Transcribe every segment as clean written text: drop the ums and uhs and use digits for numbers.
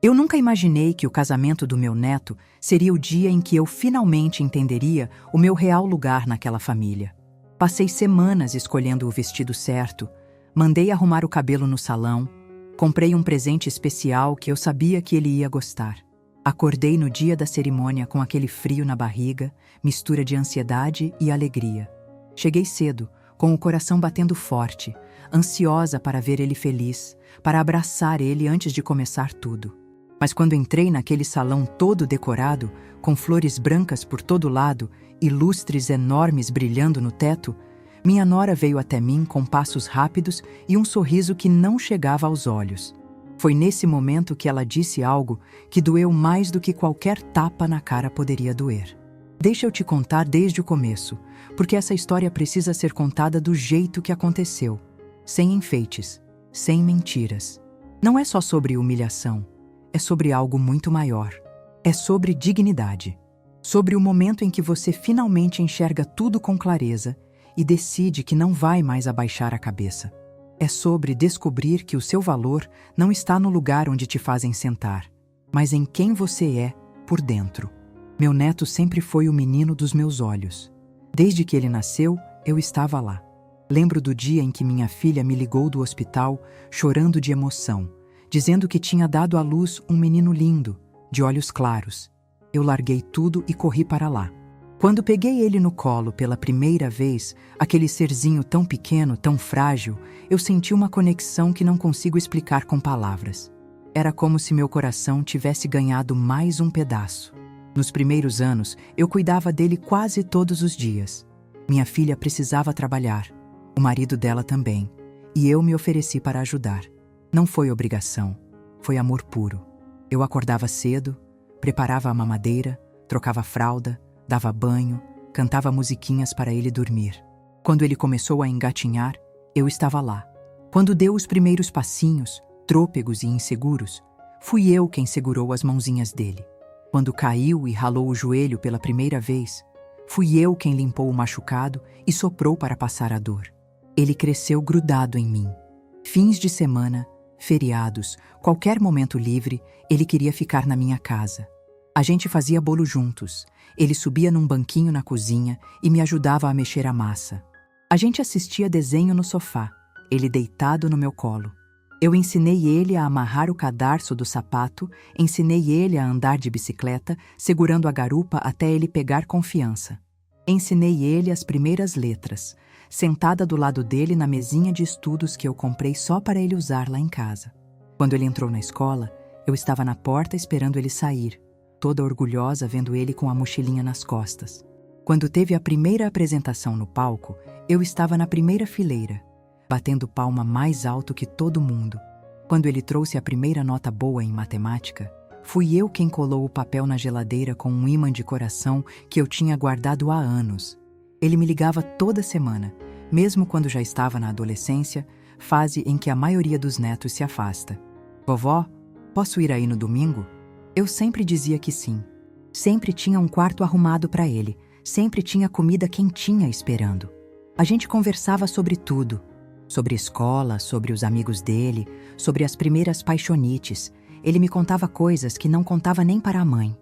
Eu nunca imaginei que o casamento do meu neto seria o dia em que eu finalmente entenderia o meu real lugar naquela família. Passei semanas escolhendo o vestido certo, mandei arrumar o cabelo no salão, comprei um presente especial que eu sabia que ele ia gostar. Acordei no dia da cerimônia com aquele frio na barriga, mistura de ansiedade e alegria. Cheguei cedo, com o coração batendo forte, ansiosa para ver ele feliz, para abraçar ele antes de começar tudo. Mas quando entrei naquele salão todo decorado, com flores brancas por todo lado e lustres enormes brilhando no teto, minha nora veio até mim com passos rápidos e um sorriso que não chegava aos olhos. Foi nesse momento que ela disse algo que doeu mais do que qualquer tapa na cara poderia doer. Deixa eu te contar desde o começo, porque essa história precisa ser contada do jeito que aconteceu, sem enfeites, sem mentiras. Não é só sobre humilhação. É sobre algo muito maior. É sobre dignidade. Sobre o momento em que você finalmente enxerga tudo com clareza e decide que não vai mais abaixar a cabeça. É sobre descobrir que o seu valor não está no lugar onde te fazem sentar, mas em quem você é por dentro. Meu neto sempre foi o menino dos meus olhos. Desde que ele nasceu, eu estava lá. Lembro do dia em que minha filha me ligou do hospital, chorando de emoção, dizendo que tinha dado à luz um menino lindo, de olhos claros. Eu larguei tudo e corri para lá. Quando peguei ele no colo pela primeira vez, aquele serzinho tão pequeno, tão frágil, eu senti uma conexão que não consigo explicar com palavras. Era como se meu coração tivesse ganhado mais um pedaço. Nos primeiros anos, eu cuidava dele quase todos os dias. Minha filha precisava trabalhar, o marido dela também, e eu me ofereci para ajudar. Não foi obrigação, foi amor puro. Eu acordava cedo, preparava a mamadeira, trocava fralda, dava banho, cantava musiquinhas para ele dormir. Quando ele começou a engatinhar, eu estava lá. Quando deu os primeiros passinhos, trôpegos e inseguros, fui eu quem segurou as mãozinhas dele. Quando caiu e ralou o joelho pela primeira vez, fui eu quem limpou o machucado e soprou para passar a dor. Ele cresceu grudado em mim. Fins de semana, feriados, qualquer momento livre, ele queria ficar na minha casa. A gente fazia bolo juntos. Ele subia num banquinho na cozinha e me ajudava a mexer a massa. A gente assistia desenho no sofá, ele deitado no meu colo. Eu ensinei ele a amarrar o cadarço do sapato, ensinei ele a andar de bicicleta, segurando a garupa até ele pegar confiança. Ensinei ele as primeiras letras, sentada do lado dele na mesinha de estudos que eu comprei só para ele usar lá em casa. Quando ele entrou na escola, eu estava na porta esperando ele sair, toda orgulhosa vendo ele com a mochilinha nas costas. Quando teve a primeira apresentação no palco, eu estava na primeira fileira, batendo palma mais alto que todo mundo. Quando ele trouxe a primeira nota boa em matemática, fui eu quem colou o papel na geladeira com um ímã de coração que eu tinha guardado há anos. Ele me ligava toda semana, mesmo quando já estava na adolescência, fase em que a maioria dos netos se afasta. Vovó, posso ir aí no domingo? Eu sempre dizia que sim. Sempre tinha um quarto arrumado para ele, sempre tinha comida quentinha esperando. A gente conversava sobre tudo, sobre escola, sobre os amigos dele, sobre as primeiras paixonites. Ele me contava coisas que não contava nem para a mãe.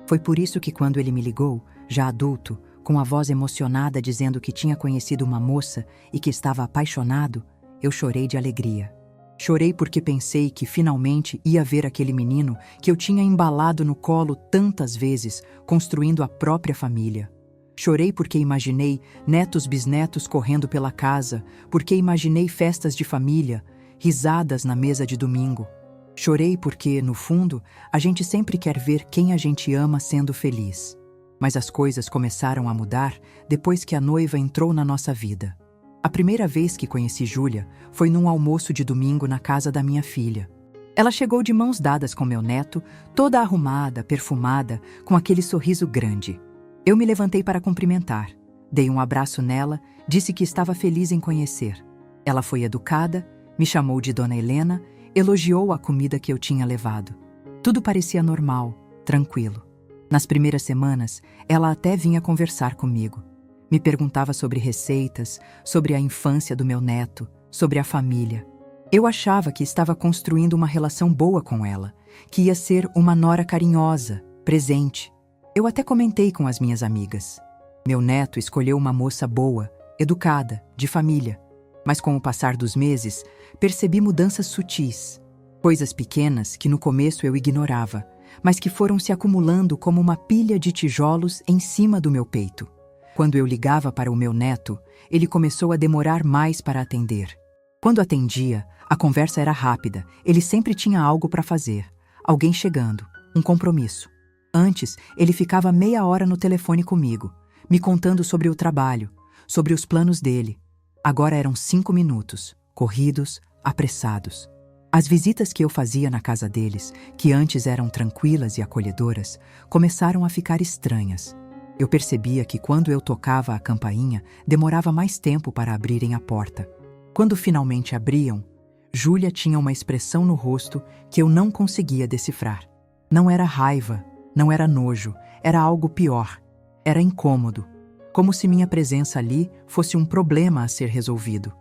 Foi por isso que quando ele me ligou, já adulto, com a voz emocionada dizendo que tinha conhecido uma moça e que estava apaixonado, eu chorei de alegria. Chorei porque pensei que finalmente ia ver aquele menino que eu tinha embalado no colo tantas vezes, construindo a própria família. Chorei porque imaginei netos bisnetos correndo pela casa, porque imaginei festas de família, risadas na mesa de domingo. Chorei porque, no fundo, a gente sempre quer ver quem a gente ama sendo feliz. Mas as coisas começaram a mudar depois que a noiva entrou na nossa vida. A primeira vez que conheci Júlia foi num almoço de domingo na casa da minha filha. Ela chegou de mãos dadas com meu neto, toda arrumada, perfumada, com aquele sorriso grande. Eu me levantei para cumprimentar, dei um abraço nela, disse que estava feliz em conhecer. Ela foi educada, me chamou de Dona Helena, elogiou a comida que eu tinha levado. Tudo parecia normal, tranquilo. Nas primeiras semanas, ela até vinha conversar comigo. Me perguntava sobre receitas, sobre a infância do meu neto, sobre a família. Eu achava que estava construindo uma relação boa com ela, que ia ser uma nora carinhosa, presente. Eu até comentei com as minhas amigas. Meu neto escolheu uma moça boa, educada, de família. Mas com o passar dos meses, percebi mudanças sutis. Coisas pequenas que no começo eu ignorava, mas que foram se acumulando como uma pilha de tijolos em cima do meu peito. Quando eu ligava para o meu neto, ele começou a demorar mais para atender. Quando atendia, a conversa era rápida, ele sempre tinha algo para fazer. Alguém chegando, um compromisso. Antes, ele ficava meia hora no telefone comigo, me contando sobre o trabalho, sobre os planos dele. Agora eram 5 minutos, corridos, apressados. As visitas que eu fazia na casa deles, que antes eram tranquilas e acolhedoras, começaram a ficar estranhas. Eu percebia que quando eu tocava a campainha, demorava mais tempo para abrirem a porta. Quando finalmente abriam, Júlia tinha uma expressão no rosto que eu não conseguia decifrar. Não era raiva, não era nojo, era algo pior. Era incômodo, como se minha presença ali fosse um problema a ser resolvido.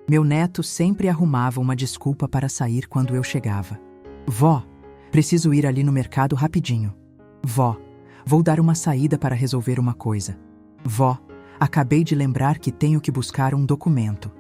Meu neto sempre arrumava uma desculpa para sair quando eu chegava. Vó, preciso ir ali no mercado rapidinho. Vó, vou dar uma saída para resolver uma coisa. Vó, acabei de lembrar que tenho que buscar um documento.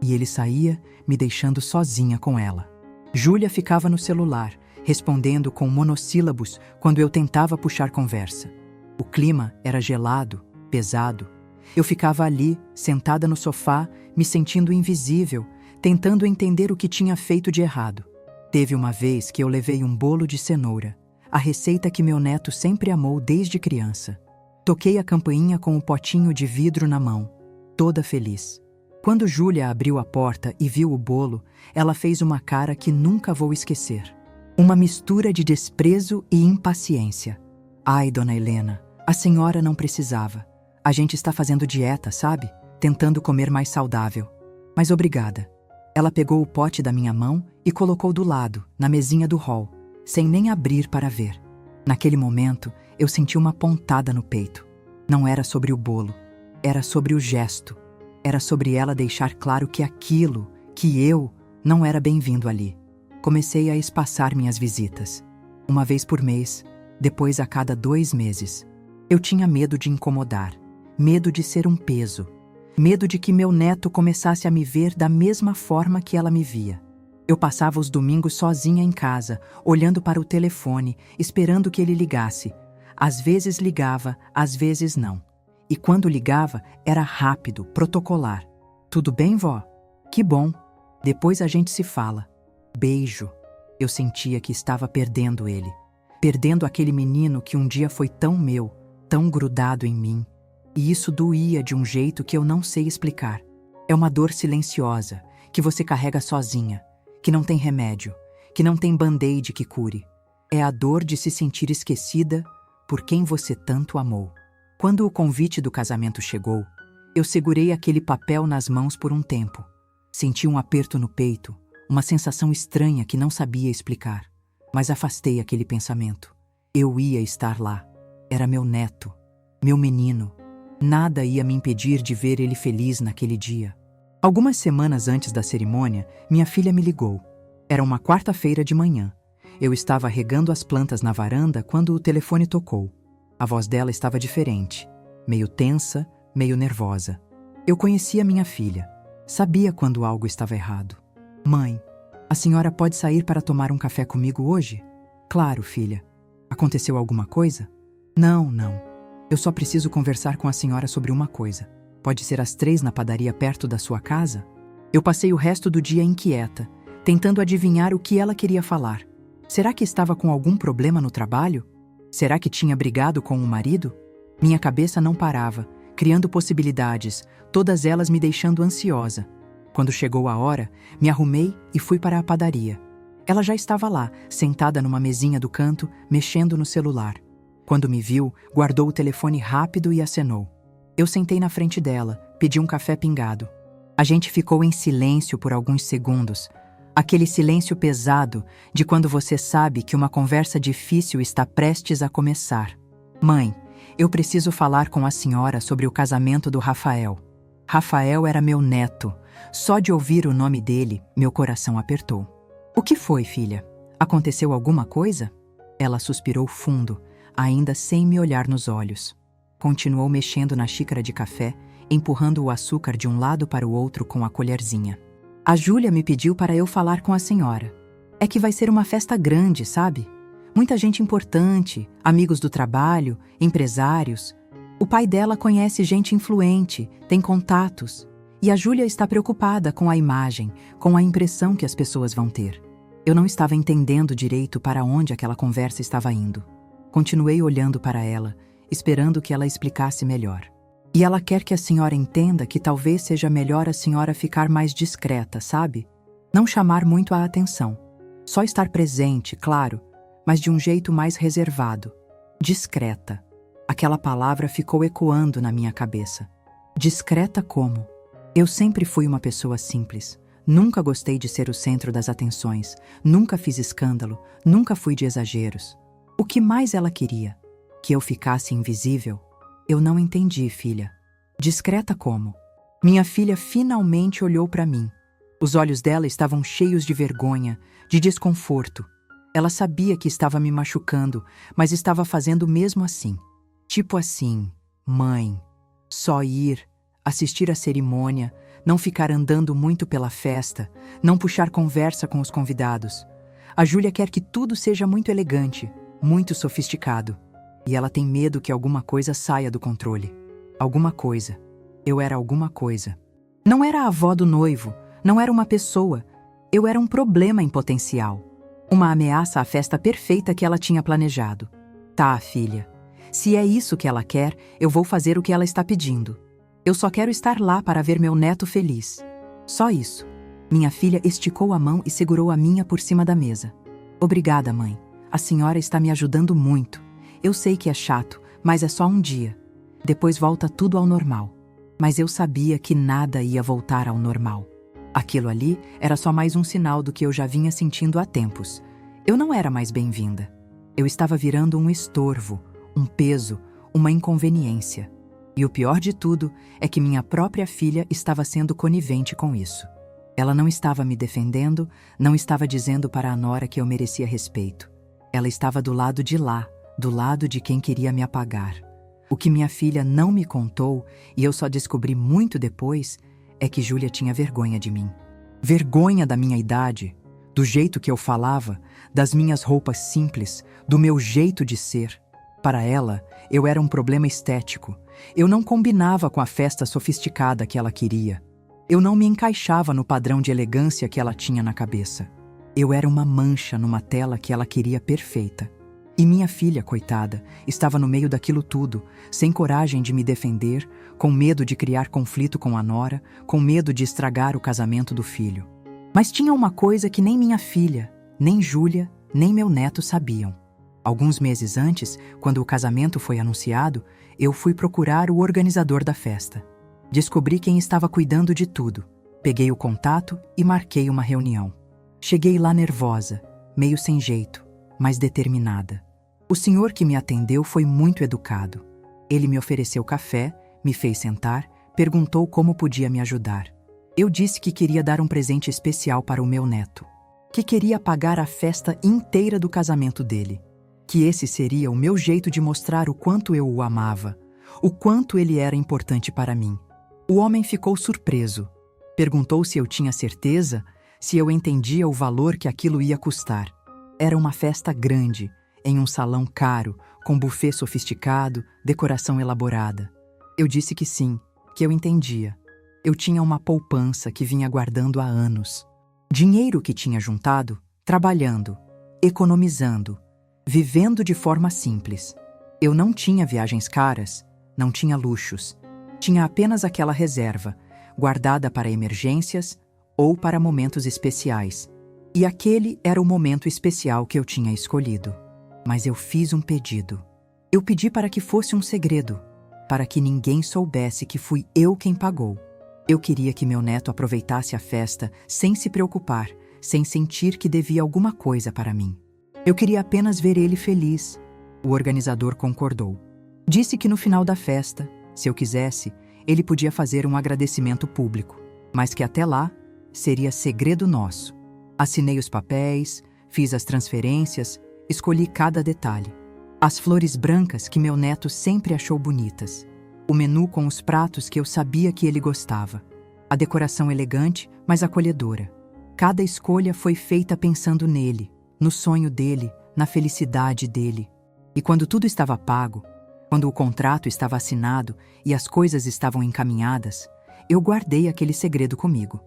E ele saía, me deixando sozinha com ela. Júlia ficava no celular, respondendo com monossílabos quando eu tentava puxar conversa. O clima era gelado, pesado. Eu ficava ali, sentada no sofá, me sentindo invisível, tentando entender o que tinha feito de errado. Teve uma vez que eu levei um bolo de cenoura, a receita que meu neto sempre amou desde criança. Toquei a campainha com o potinho de vidro na mão, toda feliz. Quando Júlia abriu a porta e viu o bolo, ela fez uma cara que nunca vou esquecer. Uma mistura de desprezo e impaciência. Ai, dona Helena, a senhora não precisava. A gente está fazendo dieta, sabe? Tentando comer mais saudável. Mas obrigada. Ela pegou o pote da minha mão e colocou do lado, na mesinha do hall, sem nem abrir para ver. Naquele momento, eu senti uma pontada no peito. Não era sobre o bolo, era sobre o gesto. Era sobre ela deixar claro que aquilo, que eu, não era bem-vindo ali. Comecei a espaçar minhas visitas. Uma vez por mês, depois a cada 2 meses. Eu tinha medo de incomodar, medo de ser um peso, medo de que meu neto começasse a me ver da mesma forma que ela me via. Eu passava os domingos sozinha em casa, olhando para o telefone, esperando que ele ligasse. Às vezes ligava, às vezes não. E quando ligava, era rápido, protocolar. Tudo bem, vó? Que bom. Depois a gente se fala. Beijo. Eu sentia que estava perdendo ele. Perdendo aquele menino que um dia foi tão meu, tão grudado em mim. E isso doía de um jeito que eu não sei explicar. É uma dor silenciosa, que você carrega sozinha, que não tem remédio, que não tem band-aid que cure. É a dor de se sentir esquecida por quem você tanto amou. Quando o convite do casamento chegou, eu segurei aquele papel nas mãos por um tempo. Senti um aperto no peito, uma sensação estranha que não sabia explicar. Mas afastei aquele pensamento. Eu ia estar lá. Era meu neto, meu menino. Nada ia me impedir de ver ele feliz naquele dia. Algumas semanas antes da cerimônia, minha filha me ligou. Era uma quarta-feira de manhã. Eu estava regando as plantas na varanda quando o telefone tocou. A voz dela estava diferente, meio tensa, meio nervosa. Eu conhecia minha filha. Sabia quando algo estava errado. Mãe, a senhora pode sair para tomar um café comigo hoje? Claro, filha. Aconteceu alguma coisa? Não. Eu só preciso conversar com a senhora sobre uma coisa. Pode ser às 3 na padaria perto da sua casa? Eu passei o resto do dia inquieta, tentando adivinhar o que ela queria falar. Será que estava com algum problema no trabalho? Será que tinha brigado com o marido? Minha cabeça não parava, criando possibilidades, todas elas me deixando ansiosa. Quando chegou a hora, me arrumei e fui para a padaria. Ela já estava lá, sentada numa mesinha do canto, mexendo no celular. Quando me viu, guardou o telefone rápido e acenou. Eu sentei na frente dela, pedi um café pingado. A gente ficou em silêncio por alguns segundos. Aquele silêncio pesado de quando você sabe que uma conversa difícil está prestes a começar. Mãe, eu preciso falar com a senhora sobre o casamento do Rafael. Rafael era meu neto. Só de ouvir o nome dele, meu coração apertou. O que foi, filha? Aconteceu alguma coisa? Ela suspirou fundo, ainda sem me olhar nos olhos. Continuou mexendo na xícara de café, empurrando o açúcar de um lado para o outro com a colherzinha. A Júlia me pediu para eu falar com a senhora. É que vai ser uma festa grande, sabe? Muita gente importante, amigos do trabalho, empresários. O pai dela conhece gente influente, tem contatos. E a Júlia está preocupada com a imagem, com a impressão que as pessoas vão ter. Eu não estava entendendo direito para onde aquela conversa estava indo. Continuei olhando para ela, esperando que ela explicasse melhor. E ela quer que a senhora entenda que talvez seja melhor a senhora ficar mais discreta, sabe? Não chamar muito a atenção. Só estar presente, claro, mas de um jeito mais reservado. Discreta. Aquela palavra ficou ecoando na minha cabeça. Discreta como? Eu sempre fui uma pessoa simples. Nunca gostei de ser o centro das atenções. Nunca fiz escândalo. Nunca fui de exageros. O que mais ela queria? Que eu ficasse invisível? Eu não entendi, filha. Discreta como? Minha filha finalmente olhou para mim. Os olhos dela estavam cheios de vergonha, de desconforto. Ela sabia que estava me machucando, mas estava fazendo mesmo assim. Tipo assim, mãe, só ir, assistir à cerimônia, não ficar andando muito pela festa, não puxar conversa com os convidados. A Júlia quer que tudo seja muito elegante, muito sofisticado. E ela tem medo que alguma coisa saia do controle. Alguma coisa. Eu era alguma coisa. Não era a avó do noivo, não era uma pessoa. Eu era um problema em potencial. Uma ameaça à festa perfeita que ela tinha planejado. Tá, filha. Se é isso que ela quer, eu vou fazer o que ela está pedindo. Eu só quero estar lá para ver meu neto feliz. Só isso. Minha filha esticou a mão e segurou a minha por cima da mesa. Obrigada, mãe. A senhora está me ajudando muito. Eu sei que é chato, mas é só um dia. Depois volta tudo ao normal. Mas eu sabia que nada ia voltar ao normal. Aquilo ali era só mais um sinal do que eu já vinha sentindo há tempos. Eu não era mais bem-vinda. Eu estava virando um estorvo, um peso, uma inconveniência. E o pior de tudo é que minha própria filha estava sendo conivente com isso. Ela não estava me defendendo, não estava dizendo para a nora que eu merecia respeito. Ela estava do lado de lá, do lado de quem queria me apagar. O que minha filha não me contou, e eu só descobri muito depois, é que Júlia tinha vergonha de mim. Vergonha da minha idade, do jeito que eu falava, das minhas roupas simples, do meu jeito de ser. Para ela, eu era um problema estético. Eu não combinava com a festa sofisticada que ela queria. Eu não me encaixava no padrão de elegância que ela tinha na cabeça. Eu era uma mancha numa tela que ela queria perfeita. E minha filha, coitada, estava no meio daquilo tudo, sem coragem de me defender, com medo de criar conflito com a nora, com medo de estragar o casamento do filho. Mas tinha uma coisa que nem minha filha, nem Júlia, nem meu neto sabiam. Alguns meses antes, quando o casamento foi anunciado, eu fui procurar o organizador da festa. Descobri quem estava cuidando de tudo. Peguei o contato e marquei uma reunião. Cheguei lá nervosa, meio sem jeito, mas determinada. O senhor que me atendeu foi muito educado. Ele me ofereceu café, me fez sentar, perguntou como podia me ajudar. Eu disse que queria dar um presente especial para o meu neto, que queria pagar a festa inteira do casamento dele, que esse seria o meu jeito de mostrar o quanto eu o amava, o quanto ele era importante para mim. O homem ficou surpreso. Perguntou se eu tinha certeza, se eu entendia o valor que aquilo ia custar. Era uma festa grande, em um salão caro, com buffet sofisticado, decoração elaborada. Eu disse que sim, que eu entendia. Eu tinha uma poupança que vinha guardando há anos. Dinheiro que tinha juntado, trabalhando, economizando, vivendo de forma simples. Eu não tinha viagens caras, não tinha luxos. Tinha apenas aquela reserva, guardada para emergências ou para momentos especiais. E aquele era o momento especial que eu tinha escolhido. Mas eu fiz um pedido. Eu pedi para que fosse um segredo, para que ninguém soubesse que fui eu quem pagou. Eu queria que meu neto aproveitasse a festa sem se preocupar, sem sentir que devia alguma coisa para mim. Eu queria apenas ver ele feliz. O organizador concordou. Disse que no final da festa, se eu quisesse, ele podia fazer um agradecimento público, mas que até lá seria segredo nosso. Assinei os papéis, fiz as transferências, escolhi cada detalhe. As flores brancas que meu neto sempre achou bonitas. O menu com os pratos que eu sabia que ele gostava. A decoração elegante, mas acolhedora. Cada escolha foi feita pensando nele, no sonho dele, na felicidade dele. E quando tudo estava pago, quando o contrato estava assinado e as coisas estavam encaminhadas, eu guardei aquele segredo comigo.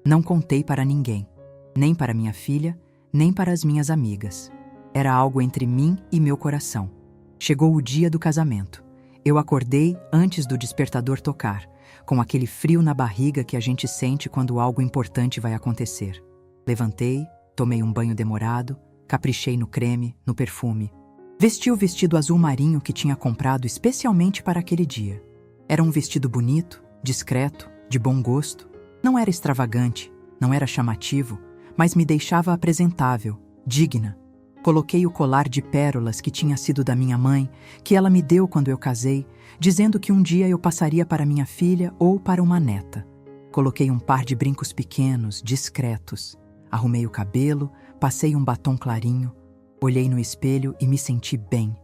Não contei para ninguém, nem para minha filha, nem para as minhas amigas. Era algo entre mim e meu coração. Chegou o dia do casamento. Eu acordei antes do despertador tocar, com aquele frio na barriga que a gente sente quando algo importante vai acontecer. Levantei, tomei um banho demorado, caprichei no creme, no perfume. Vesti o vestido azul marinho que tinha comprado especialmente para aquele dia. Era um vestido bonito, discreto, de bom gosto. Não era extravagante, não era chamativo, mas me deixava apresentável, digna. Coloquei o colar de pérolas que tinha sido da minha mãe, que ela me deu quando eu casei, dizendo que um dia eu passaria para minha filha ou para uma neta. Coloquei um par de brincos pequenos, discretos. Arrumei o cabelo, passei um batom clarinho. Olhei no espelho e me senti bem.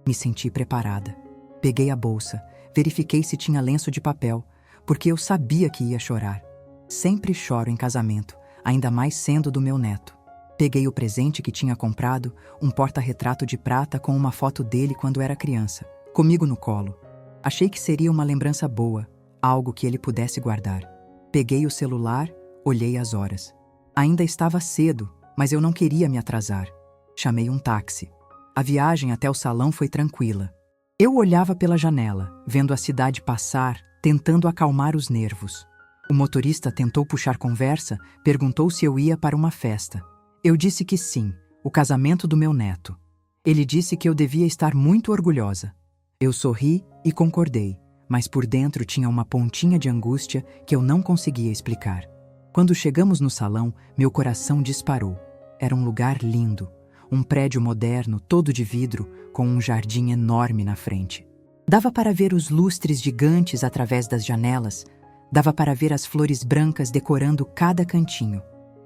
Me senti preparada. Peguei a bolsa, verifiquei se tinha lenço de papel, porque eu sabia que ia chorar. Sempre choro em casamento, ainda mais sendo do meu neto. Peguei o presente que tinha comprado, um porta-retrato de prata com uma foto dele quando era criança, comigo no colo. Achei que seria uma lembrança boa, algo que ele pudesse guardar. Peguei o celular, olhei as horas. Ainda estava cedo, mas eu não queria me atrasar. Chamei um táxi. A viagem até o salão foi tranquila. Eu olhava pela janela, vendo a cidade passar, tentando acalmar os nervos. O motorista tentou puxar conversa, perguntou se eu ia para uma festa. Eu disse que sim, o casamento do meu neto. Ele disse que eu devia estar muito orgulhosa. Eu sorri e concordei, mas por dentro tinha uma pontinha de angústia que eu não conseguia explicar. Quando chegamos no salão, meu coração disparou. Era um lugar lindo, um prédio moderno, todo de vidro, com um jardim enorme na frente. Dava para ver os lustres gigantes através das janelas, dava para ver as flores brancas decorando cada cantinho.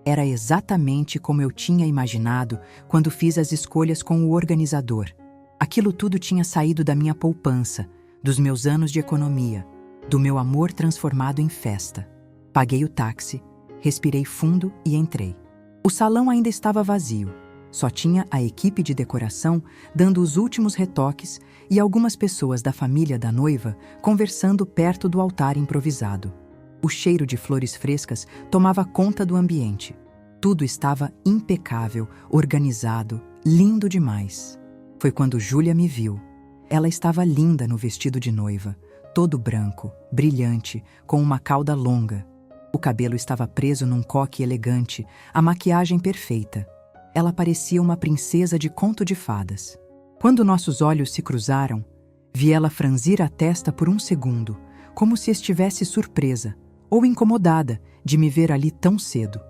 Era exatamente como eu tinha imaginado quando fiz as escolhas com o organizador. Aquilo tudo tinha saído da minha poupança, dos meus anos de economia, do meu amor transformado em festa. Paguei o táxi, respirei fundo e entrei. O salão ainda estava vazio. Só tinha a equipe de decoração dando os últimos retoques e algumas pessoas da família da noiva conversando perto do altar improvisado. O cheiro de flores frescas tomava conta do ambiente. Tudo estava impecável, organizado, lindo demais. Foi quando Júlia me viu. Ela estava linda no vestido de noiva, todo branco, brilhante, com uma cauda longa. O cabelo estava preso num coque elegante, a maquiagem perfeita. Ela parecia uma princesa de conto de fadas. Quando nossos olhos se cruzaram, vi ela franzir a testa por um segundo, como se estivesse surpresa ou incomodada de me ver ali tão cedo.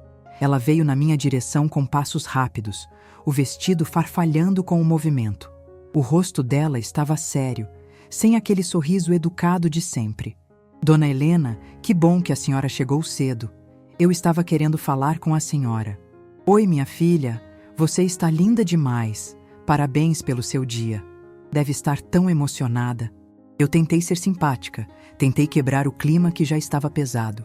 Ela veio na minha direção com passos rápidos, o vestido farfalhando com o movimento. O rosto dela estava sério, sem aquele sorriso educado de sempre. Dona Helena, que bom que a senhora chegou cedo. Eu estava querendo falar com a senhora. Oi, minha filha, você está linda demais. Parabéns pelo seu dia. Deve estar tão emocionada. Eu tentei ser simpática, tentei quebrar o clima que já estava pesado.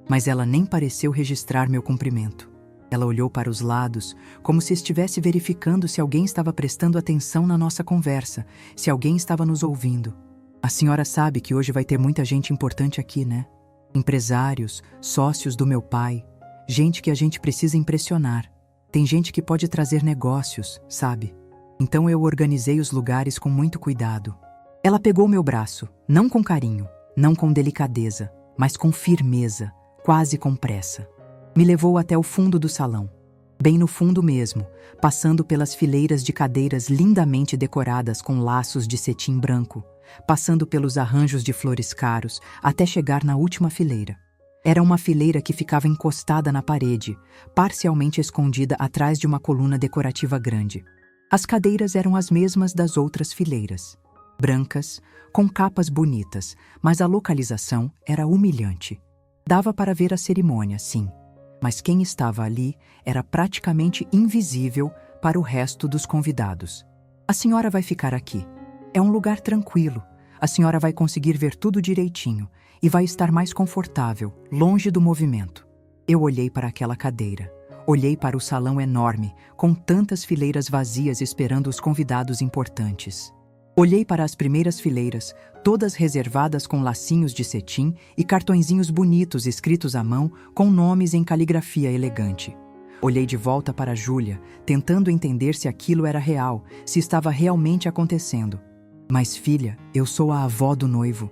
Mas ela nem pareceu registrar meu cumprimento. Ela olhou para os lados, como se estivesse verificando se alguém estava prestando atenção na nossa conversa, se alguém estava nos ouvindo. A senhora sabe que hoje vai ter muita gente importante aqui, né? Empresários, sócios do meu pai, gente que a gente precisa impressionar. Tem gente que pode trazer negócios, sabe? Então eu organizei os lugares com muito cuidado. Ela pegou meu braço, não com carinho, não com delicadeza, mas com firmeza, quase com pressa. Me levou até o fundo do salão, bem no fundo mesmo, passando pelas fileiras de cadeiras lindamente decoradas com laços de cetim branco, passando pelos arranjos de flores caros, até chegar na última fileira. Era uma fileira que ficava encostada na parede, parcialmente escondida atrás de uma coluna decorativa grande. As cadeiras eram as mesmas das outras fileiras, brancas, com capas bonitas, mas a localização era humilhante. Dava para ver a cerimônia, sim, mas quem estava ali era praticamente invisível para o resto dos convidados. A senhora vai ficar aqui. É um lugar tranquilo. A senhora vai conseguir ver tudo direitinho e vai estar mais confortável, longe do movimento. Eu olhei para aquela cadeira. Olhei para o salão enorme, com tantas fileiras vazias esperando os convidados importantes. Olhei para as primeiras fileiras, todas reservadas com lacinhos de cetim e cartõezinhos bonitos escritos à mão com nomes em caligrafia elegante. Olhei de volta para Júlia, tentando entender se aquilo era real, se estava realmente acontecendo. Mas, filha, eu sou a avó do noivo.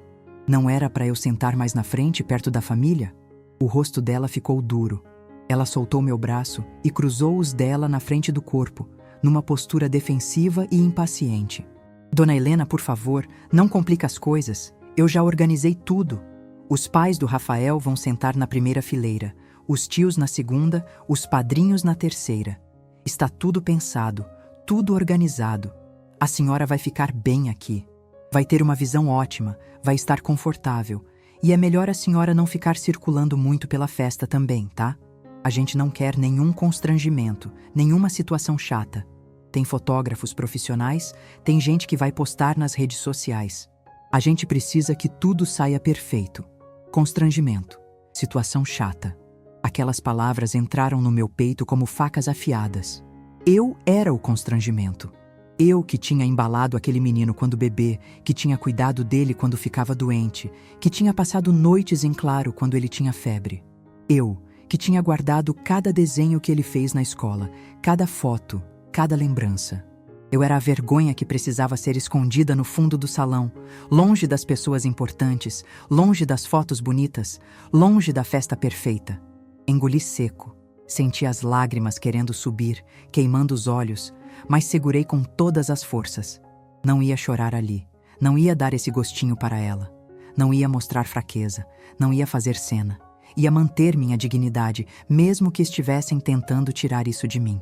Não era para eu sentar mais na frente, perto da família? O rosto dela ficou duro. Ela soltou meu braço e cruzou os dela na frente do corpo, numa postura defensiva e impaciente. Dona Helena, por favor, não complique as coisas. Eu já organizei tudo. Os pais do Rafael vão sentar na primeira fileira, os tios na segunda, os padrinhos na terceira. Está tudo pensado, tudo organizado. A senhora vai ficar bem aqui. Vai ter uma visão ótima, vai estar confortável. E é melhor a senhora não ficar circulando muito pela festa também, tá? A gente não quer nenhum constrangimento, nenhuma situação chata. Tem fotógrafos profissionais, tem gente que vai postar nas redes sociais. A gente precisa que tudo saia perfeito. Constrangimento, situação chata. Aquelas palavras entraram no meu peito como facas afiadas. Eu era o constrangimento. Eu que tinha embalado aquele menino quando bebê, que tinha cuidado dele quando ficava doente, que tinha passado noites em claro quando ele tinha febre. Eu que tinha guardado cada desenho que ele fez na escola, cada foto, cada lembrança. Eu era a vergonha que precisava ser escondida no fundo do salão, longe das pessoas importantes, longe das fotos bonitas, longe da festa perfeita. Engoli seco, senti as lágrimas querendo subir, queimando os olhos, mas segurei com todas as forças. Não ia chorar ali, não ia dar esse gostinho para ela, não ia mostrar fraqueza, não ia fazer cena, ia manter minha dignidade, mesmo que estivessem tentando tirar isso de mim.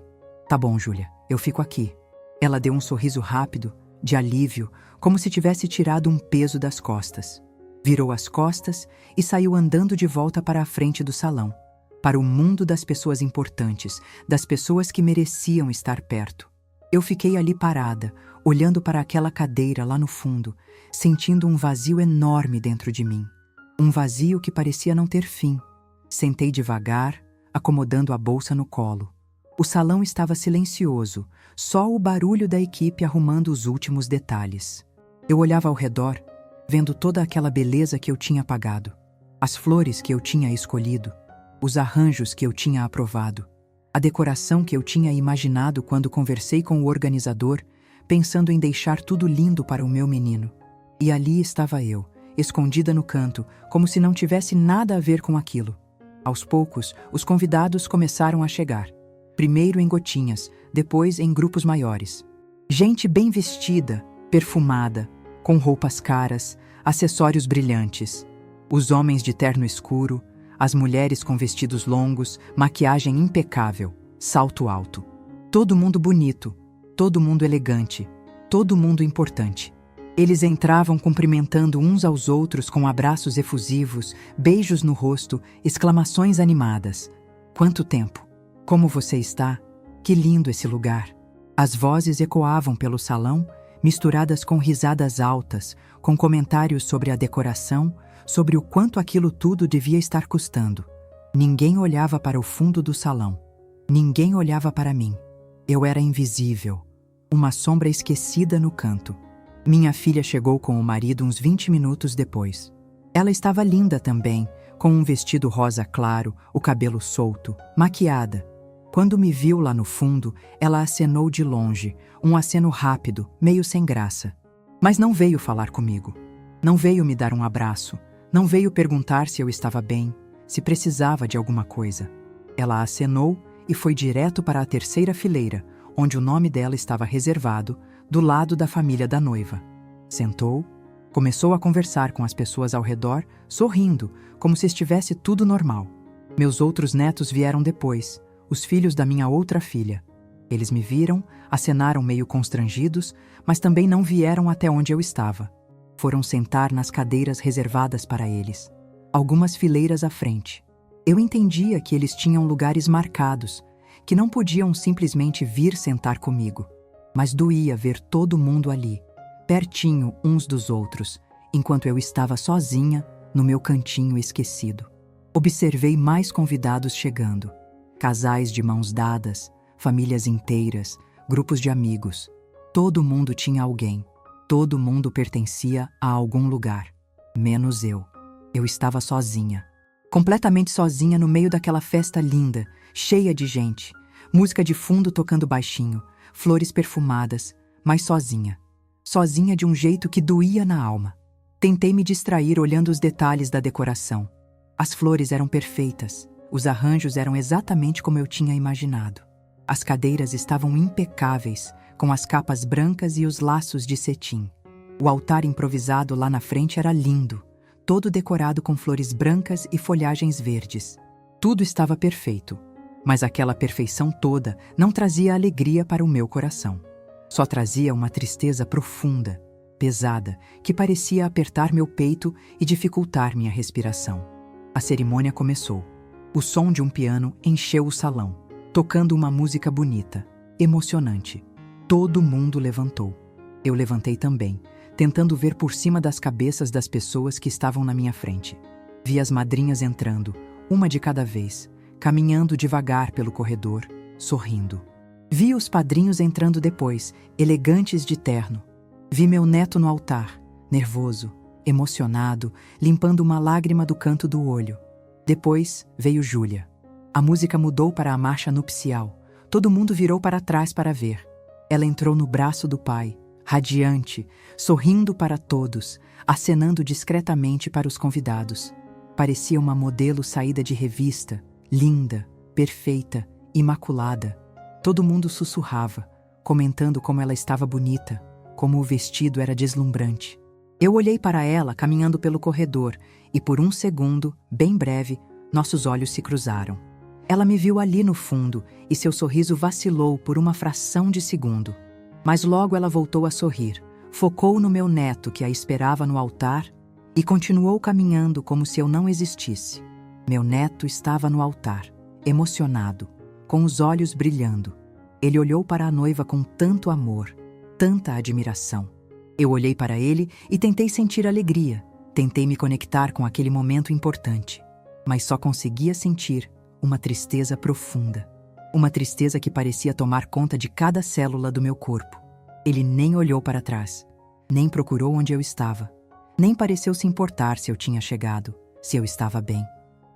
Tá bom, Júlia, eu fico aqui. Ela deu um sorriso rápido, de alívio, como se tivesse tirado um peso das costas. Virou as costas e saiu andando de volta para a frente do salão, para o mundo das pessoas importantes, das pessoas que mereciam estar perto. Eu fiquei ali parada, olhando para aquela cadeira lá no fundo, sentindo um vazio enorme dentro de mim. Um vazio que parecia não ter fim. Sentei devagar, acomodando a bolsa no colo. O salão estava silencioso, só o barulho da equipe arrumando os últimos detalhes. Eu olhava ao redor, vendo toda aquela beleza que eu tinha apagado, as flores que eu tinha escolhido, os arranjos que eu tinha aprovado, a decoração que eu tinha imaginado quando conversei com o organizador, pensando em deixar tudo lindo para o meu menino. E ali estava eu, escondida no canto, como se não tivesse nada a ver com aquilo. Aos poucos, os convidados começaram a chegar. Primeiro em gotinhas, depois em grupos maiores. Gente bem vestida, perfumada, com roupas caras, acessórios brilhantes. Os homens de terno escuro, as mulheres com vestidos longos, maquiagem impecável, salto alto. Todo mundo bonito, todo mundo elegante, todo mundo importante. Eles entravam cumprimentando uns aos outros com abraços efusivos, beijos no rosto, exclamações animadas. Quanto tempo! Como você está? Que lindo esse lugar! As vozes ecoavam pelo salão, misturadas com risadas altas, com comentários sobre a decoração, sobre o quanto aquilo tudo devia estar custando. Ninguém olhava para o fundo do salão. Ninguém olhava para mim. Eu era invisível, uma sombra esquecida no canto. Minha filha chegou com o marido uns 20 minutos depois. Ela estava linda também, com um vestido rosa claro, o cabelo solto, maquiada. Quando me viu lá no fundo, ela acenou de longe, um aceno rápido, meio sem graça. Mas não veio falar comigo. Não veio me dar um abraço. Não veio perguntar se eu estava bem, se precisava de alguma coisa. Ela acenou e foi direto para a terceira fileira, onde o nome dela estava reservado, do lado da família da noiva. Sentou, começou a conversar com as pessoas ao redor, sorrindo, como se estivesse tudo normal. Meus outros netos vieram depois, os filhos da minha outra filha. Eles me viram, acenaram meio constrangidos, mas também não vieram até onde eu estava. Foram sentar nas cadeiras reservadas para eles, algumas fileiras à frente. Eu entendia que eles tinham lugares marcados, que não podiam simplesmente vir sentar comigo. Mas doía ver todo mundo ali, pertinho uns dos outros, enquanto eu estava sozinha no meu cantinho esquecido. Observei mais convidados chegando. Casais de mãos dadas, famílias inteiras, grupos de amigos. Todo mundo tinha alguém. Todo mundo pertencia a algum lugar. Menos eu. Eu estava sozinha. Completamente sozinha no meio daquela festa linda, cheia de gente. Música de fundo tocando baixinho, flores perfumadas, mas sozinha. Sozinha de um jeito que doía na alma. Tentei me distrair olhando os detalhes da decoração. As flores eram perfeitas. Os arranjos eram exatamente como eu tinha imaginado. As cadeiras estavam impecáveis, com as capas brancas e os laços de cetim. O altar improvisado lá na frente era lindo, todo decorado com flores brancas e folhagens verdes. Tudo estava perfeito, mas aquela perfeição toda não trazia alegria para o meu coração. Só trazia uma tristeza profunda, pesada, que parecia apertar meu peito e dificultar minha respiração. A cerimônia começou. O som de um piano encheu o salão, tocando uma música bonita, emocionante. Todo mundo levantou. Eu levantei também, tentando ver por cima das cabeças das pessoas que estavam na minha frente. Vi as madrinhas entrando, uma de cada vez, caminhando devagar pelo corredor, sorrindo. Vi os padrinhos entrando depois, elegantes de terno. Vi meu neto no altar, nervoso, emocionado, limpando uma lágrima do canto do olho. Depois veio Júlia. A música mudou para a marcha nupcial. Todo mundo virou para trás para ver. Ela entrou no braço do pai, radiante, sorrindo para todos, acenando discretamente para os convidados. Parecia uma modelo saída de revista, linda, perfeita, imaculada. Todo mundo sussurrava, comentando como ela estava bonita, como o vestido era deslumbrante. Eu olhei para ela caminhando pelo corredor e por um segundo, bem breve, nossos olhos se cruzaram. Ela me viu ali no fundo e seu sorriso vacilou por uma fração de segundo. Mas logo ela voltou a sorrir, focou no meu neto que a esperava no altar e continuou caminhando como se eu não existisse. Meu neto estava no altar, emocionado, com os olhos brilhando. Ele olhou para a noiva com tanto amor, tanta admiração. Eu olhei para ele e tentei sentir alegria, tentei me conectar com aquele momento importante, mas só conseguia sentir uma tristeza profunda. Uma tristeza que parecia tomar conta de cada célula do meu corpo. Ele nem olhou para trás, nem procurou onde eu estava, nem pareceu se importar se eu tinha chegado, se eu estava bem.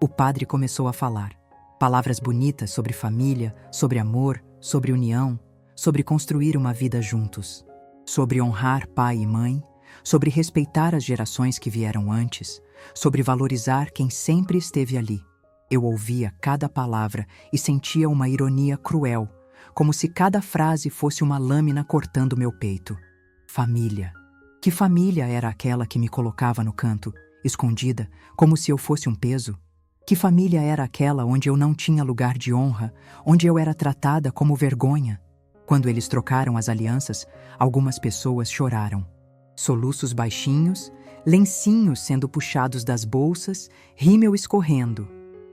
O padre começou a falar. Palavras bonitas sobre família, sobre amor, sobre união, sobre construir uma vida juntos, sobre honrar pai e mãe, sobre respeitar as gerações que vieram antes, sobre valorizar quem sempre esteve ali. Eu ouvia cada palavra e sentia uma ironia cruel, como se cada frase fosse uma lâmina cortando meu peito. Família. Que família era aquela que me colocava no canto, escondida, como se eu fosse um peso? Que família era aquela onde eu não tinha lugar de honra, onde eu era tratada como vergonha? Quando eles trocaram as alianças, algumas pessoas choraram. Soluços baixinhos, lencinhos sendo puxados das bolsas, rímel escorrendo.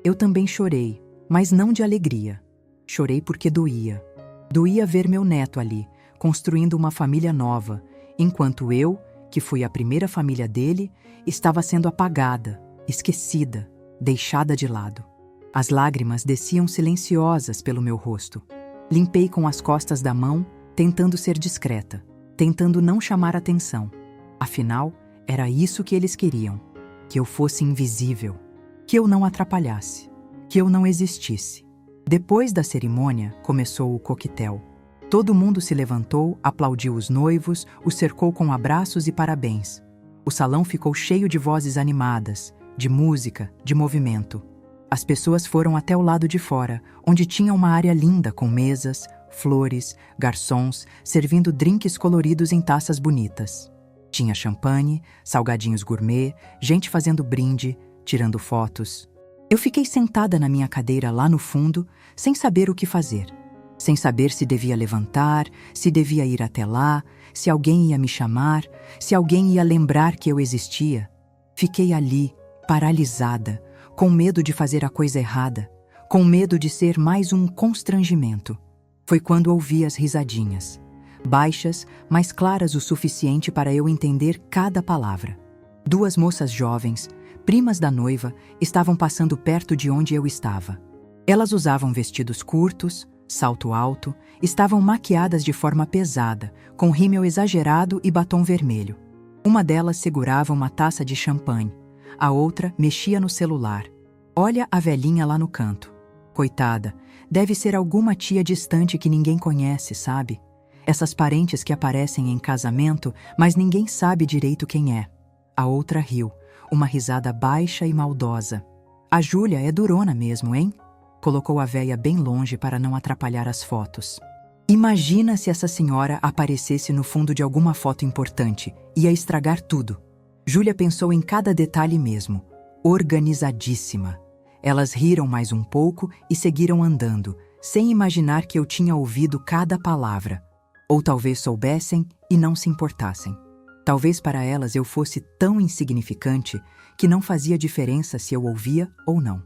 Eu também chorei, mas não de alegria. Chorei porque doía. Doía ver meu neto ali, construindo uma família nova, enquanto eu, que fui a primeira família dele, estava sendo apagada, esquecida, deixada de lado. As lágrimas desciam silenciosas pelo meu rosto. Limpei com as costas da mão, tentando ser discreta, tentando não chamar atenção. Afinal, era isso que eles queriam, que eu fosse invisível, que eu não atrapalhasse, que eu não existisse. Depois da cerimônia, começou o coquetel. Todo mundo se levantou, aplaudiu os noivos, os cercou com abraços e parabéns. O salão ficou cheio de vozes animadas, de música, de movimento. As pessoas foram até o lado de fora, onde tinha uma área linda com mesas, flores, garçons, servindo drinks coloridos em taças bonitas. Tinha champanhe, salgadinhos gourmet, gente fazendo brinde, tirando fotos. Eu fiquei sentada na minha cadeira lá no fundo, sem saber o que fazer. Sem saber se devia levantar, se devia ir até lá, se alguém ia me chamar, se alguém ia lembrar que eu existia. Fiquei ali, paralisada, com medo de fazer a coisa errada, com medo de ser mais um constrangimento. Foi quando ouvi as risadinhas, baixas, mas claras o suficiente para eu entender cada palavra. Duas moças jovens, primas da noiva, estavam passando perto de onde eu estava. Elas usavam vestidos curtos, salto alto, estavam maquiadas de forma pesada, com rímel exagerado e batom vermelho. Uma delas segurava uma taça de champanhe, a outra mexia no celular. Olha a velhinha lá no canto. Coitada, deve ser alguma tia distante que ninguém conhece, sabe? Essas parentes que aparecem em casamento, mas ninguém sabe direito quem é. A outra riu, uma risada baixa e maldosa. A Júlia é durona mesmo, hein? Colocou a véia bem longe para não atrapalhar as fotos. Imagina se essa senhora aparecesse no fundo de alguma foto importante. Ia estragar tudo. Júlia pensou em cada detalhe mesmo. Organizadíssima. Elas riram mais um pouco e seguiram andando, sem imaginar que eu tinha ouvido cada palavra. Ou talvez soubessem e não se importassem. Talvez para elas eu fosse tão insignificante que não fazia diferença se eu ouvia ou não.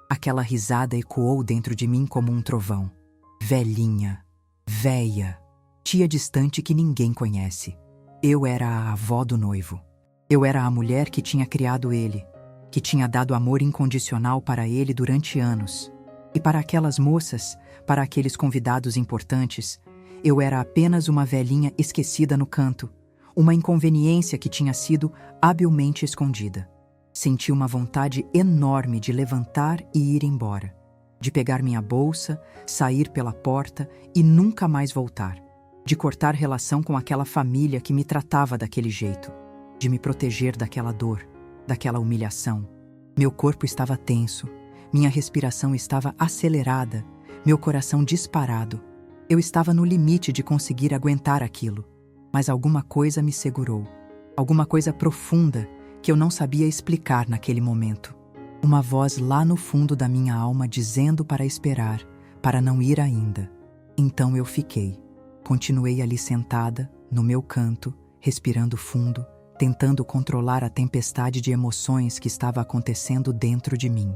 Aquela risada ecoou dentro de mim como um trovão. Velhinha, véia, tia distante que ninguém conhece. Eu era a avó do noivo. Eu era a mulher que tinha criado ele, que tinha dado amor incondicional para ele durante anos. E para aquelas moças, para aqueles convidados importantes, eu era apenas uma velhinha esquecida no canto, uma inconveniência que tinha sido habilmente escondida. Senti uma vontade enorme de levantar e ir embora, de pegar minha bolsa, sair pela porta e nunca mais voltar, de cortar relação com aquela família que me tratava daquele jeito, de me proteger daquela dor, daquela humilhação. Meu corpo estava tenso, minha respiração estava acelerada, meu coração disparado. Eu estava no limite de conseguir aguentar aquilo, mas alguma coisa me segurou, alguma coisa profunda que eu não sabia explicar naquele momento. Uma voz lá no fundo da minha alma dizendo para esperar, para não ir ainda. Então eu fiquei. Continuei ali sentada, no meu canto, respirando fundo, tentando controlar a tempestade de emoções que estava acontecendo dentro de mim.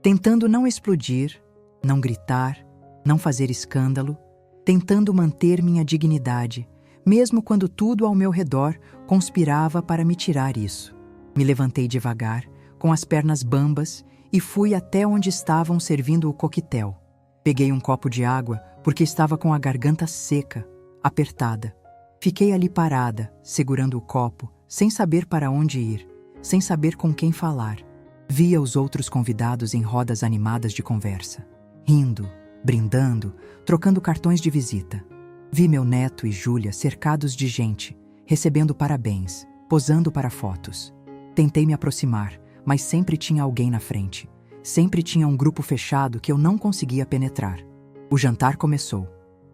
Tentando não explodir, não gritar, não fazer escândalo, tentando manter minha dignidade, mesmo quando tudo ao meu redor conspirava para me tirar isso. Me levantei devagar, com as pernas bambas, e fui até onde estavam servindo o coquetel. Peguei um copo de água porque estava com a garganta seca, apertada. Fiquei ali parada, segurando o copo, sem saber para onde ir, sem saber com quem falar. Via os outros convidados em rodas animadas de conversa, rindo, brindando, trocando cartões de visita. Vi meu neto e Júlia cercados de gente, recebendo parabéns, posando para fotos. Tentei me aproximar, mas sempre tinha alguém na frente. Sempre tinha um grupo fechado que eu não conseguia penetrar. O jantar começou.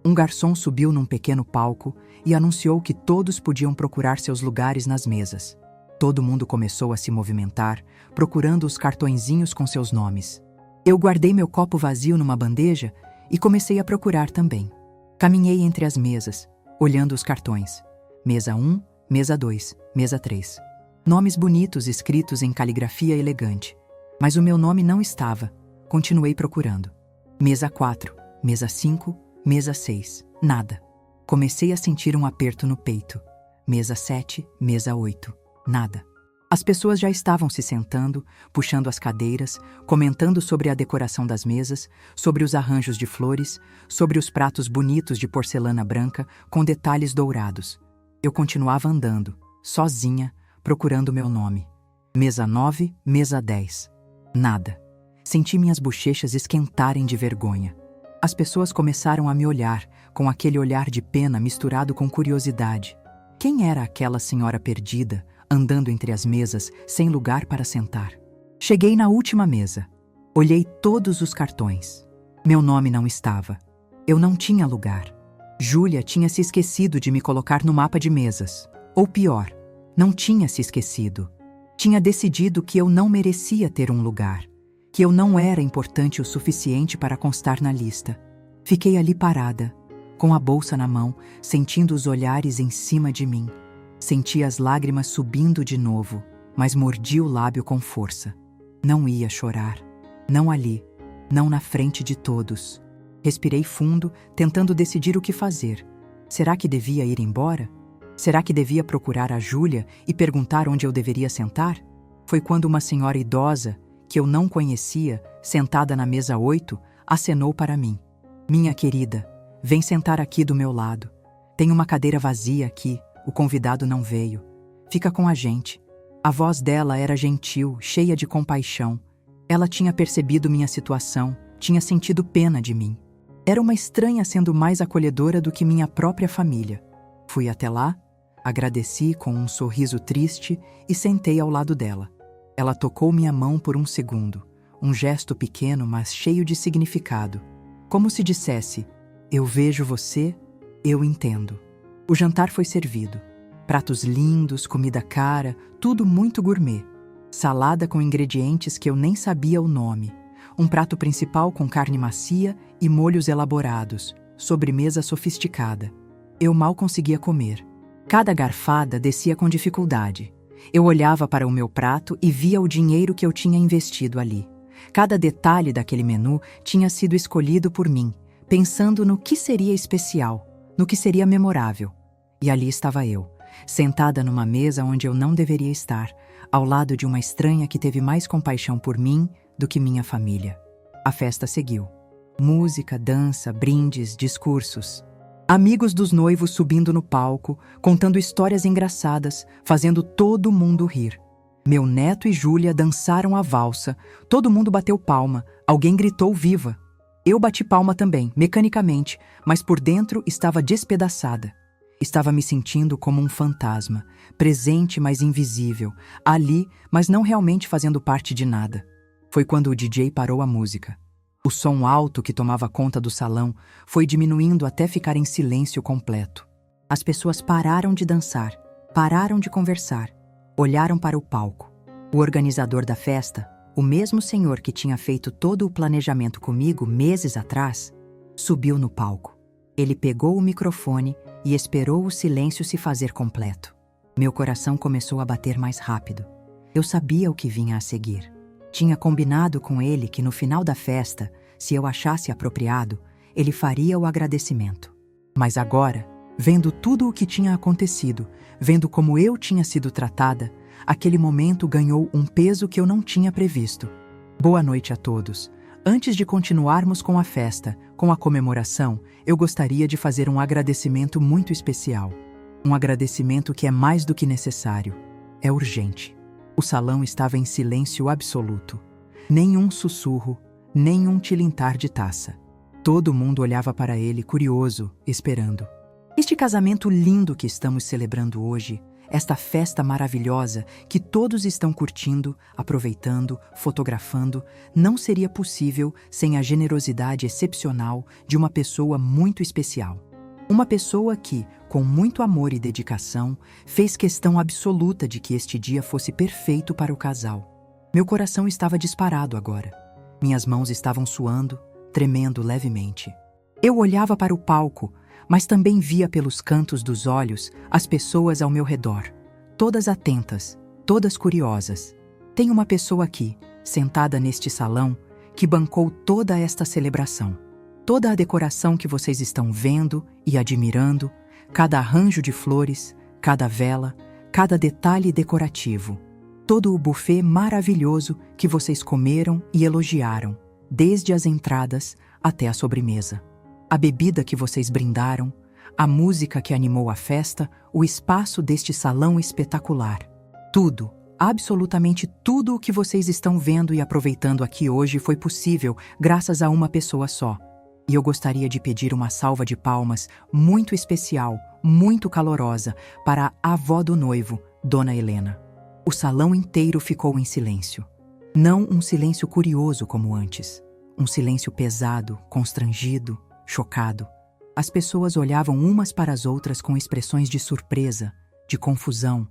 Um garçom subiu num pequeno palco e anunciou que todos podiam procurar seus lugares nas mesas. Todo mundo começou a se movimentar, procurando os cartõezinhos com seus nomes. Eu guardei meu copo vazio numa bandeja e comecei a procurar também. Caminhei entre as mesas, olhando os cartões. Mesa 1, mesa 2, mesa 3. Nomes bonitos escritos em caligrafia elegante. Mas o meu nome não estava. Continuei procurando. Mesa 4, mesa 5, mesa 6. Nada. Comecei a sentir um aperto no peito. Mesa 7, mesa 8. Nada. As pessoas já estavam se sentando, puxando as cadeiras, comentando sobre a decoração das mesas, sobre os arranjos de flores, sobre os pratos bonitos de porcelana branca com detalhes dourados. Eu continuava andando, sozinha, procurando meu nome. Mesa 9, mesa 10. Nada. Senti minhas bochechas esquentarem de vergonha. As pessoas começaram a me olhar, com aquele olhar de pena misturado com curiosidade. Quem era aquela senhora perdida, andando entre as mesas, sem lugar para sentar? Cheguei na última mesa. Olhei todos os cartões. Meu nome não estava. Eu não tinha lugar. Júlia tinha se esquecido de me colocar no mapa de mesas. Ou pior, não tinha se esquecido. Tinha decidido que eu não merecia ter um lugar, que eu não era importante o suficiente para constar na lista. Fiquei ali parada, com a bolsa na mão, sentindo os olhares em cima de mim. Senti as lágrimas subindo de novo, mas mordi o lábio com força. Não ia chorar. Não ali. não na frente de todos. Respirei fundo, tentando decidir o que fazer. Será que devia ir embora? Será que devia procurar a Júlia e perguntar onde eu deveria sentar? Foi quando uma senhora idosa, que eu não conhecia, sentada na mesa 8, acenou para mim. Minha querida, vem sentar aqui do meu lado. Tem uma cadeira vazia aqui, o convidado não veio. Fica com a gente. A voz dela era gentil, cheia de compaixão. Ela tinha percebido minha situação, tinha sentido pena de mim. Era uma estranha sendo mais acolhedora do que minha própria família. Fui até lá, agradeci com um sorriso triste e sentei ao lado dela. Ela tocou minha mão por um segundo, um gesto pequeno, mas cheio de significado. Como se dissesse, eu vejo você, eu entendo. O jantar foi servido. Pratos lindos, comida cara, tudo muito gourmet. Salada com ingredientes que eu nem sabia o nome. Um prato principal com carne macia e molhos elaborados. Sobremesa sofisticada. Eu mal conseguia comer. Cada garfada descia com dificuldade. Eu olhava para o meu prato e via o dinheiro que eu tinha investido ali. Cada detalhe daquele menu tinha sido escolhido por mim, pensando no que seria especial, no que seria memorável. E ali estava eu, sentada numa mesa onde eu não deveria estar, ao lado de uma estranha que teve mais compaixão por mim do que minha família. A festa seguiu. Música, dança, brindes, discursos. Amigos dos noivos subindo no palco, contando histórias engraçadas, fazendo todo mundo rir. Meu neto e Júlia dançaram a valsa, todo mundo bateu palma, alguém gritou viva. Eu bati palma também, mecanicamente, mas por dentro estava despedaçada. Estava me sentindo como um fantasma, presente mas invisível, ali, mas não realmente fazendo parte de nada. Foi quando o DJ parou a música. O som alto que tomava conta do salão foi diminuindo até ficar em silêncio completo. As pessoas pararam de dançar, pararam de conversar, olharam para o palco. O organizador da festa, o mesmo senhor que tinha feito todo o planejamento comigo meses atrás, subiu no palco. Ele pegou o microfone e esperou o silêncio se fazer completo. Meu coração começou a bater mais rápido. Eu sabia o que vinha a seguir. Tinha combinado com ele que no final da festa, se eu achasse apropriado, ele faria o agradecimento. Mas agora, vendo tudo o que tinha acontecido, vendo como eu tinha sido tratada, aquele momento ganhou um peso que eu não tinha previsto. Boa noite a todos. Antes de continuarmos com a festa, com a comemoração, eu gostaria de fazer um agradecimento muito especial. Um agradecimento que é mais do que necessário. É urgente. O salão estava em silêncio absoluto. Nenhum sussurro, nenhum tilintar de taça. Todo mundo olhava para ele curioso, esperando. Este casamento lindo que estamos celebrando hoje, esta festa maravilhosa que todos estão curtindo, aproveitando, fotografando, não seria possível sem a generosidade excepcional de uma pessoa muito especial. Uma pessoa que, com muito amor e dedicação, fez questão absoluta de que este dia fosse perfeito para o casal. Meu coração estava disparado agora. Minhas mãos estavam suando, tremendo levemente. Eu olhava para o palco, mas também via pelos cantos dos olhos as pessoas ao meu redor, todas atentas, todas curiosas. Tem uma pessoa aqui, sentada neste salão, que bancou toda esta celebração. Toda a decoração que vocês estão vendo e admirando, cada arranjo de flores, cada vela, cada detalhe decorativo, todo o buffet maravilhoso que vocês comeram e elogiaram, desde as entradas até a sobremesa. A bebida que vocês brindaram, a música que animou a festa, o espaço deste salão espetacular. Tudo, absolutamente tudo o que vocês estão vendo e aproveitando aqui hoje foi possível graças a uma pessoa só. E eu gostaria de pedir uma salva de palmas muito especial, muito calorosa, para a avó do noivo, Dona Helena. O salão inteiro ficou em silêncio. Não um silêncio curioso como antes. Um silêncio pesado, constrangido, chocado. As pessoas olhavam umas para as outras com expressões de surpresa, de confusão,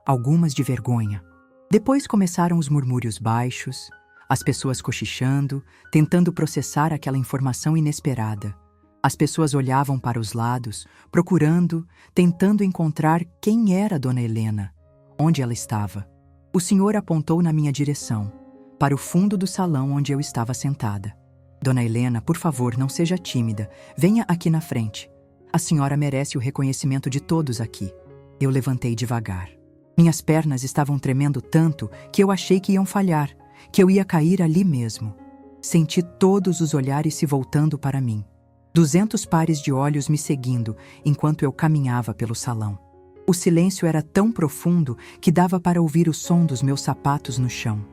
algumas de vergonha. Depois começaram os murmúrios baixos, as pessoas cochichando, tentando processar aquela informação inesperada. As pessoas olhavam para os lados, procurando, tentando encontrar quem era Dona Helena, onde ela estava. O senhor apontou na minha direção, para o fundo do salão onde eu estava sentada. Dona Helena, por favor, não seja tímida. Venha aqui na frente. A senhora merece o reconhecimento de todos aqui. Eu levantei devagar. Minhas pernas estavam tremendo tanto que eu achei que iam falhar, que eu ia cair ali mesmo. Senti todos os olhares se voltando para mim. 200 pares de olhos me seguindo enquanto eu caminhava pelo salão. O silêncio era tão profundo que dava para ouvir o som dos meus sapatos no chão.